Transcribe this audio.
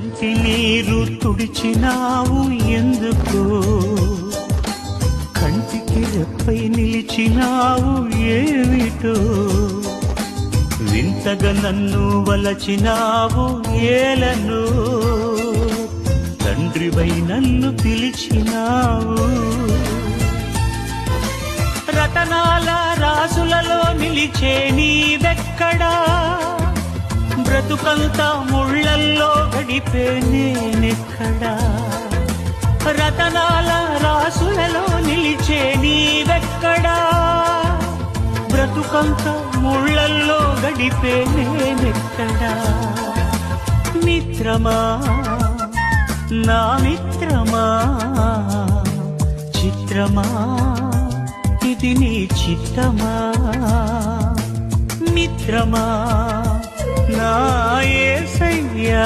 కంటి నీరు తుడిచినావు ఎందుకో, కంటికి రెప్పై నిలిచినావు ఏమిటో, వింతగా నన్ను వలచినావు ఏలను, తండ్రివై నన్ను పిలిచినావు. రతనాల రాసులలో నిలిచే నీవెక్కడా, బ్రతుకంతా ముళ్ళల్లో గడిపే నేనెక్కడా. రతనాల రాసులలో నిలిచే నీవెక్కడా, బ్రతుకంతా ముళ్ళల్లో గడిపే నేనెక్కడా. మిత్రమా నా మిత్రమా, చిత్రమా ఇది నీ చిత్తమా. మిత్రమా నా యేసయ్యా.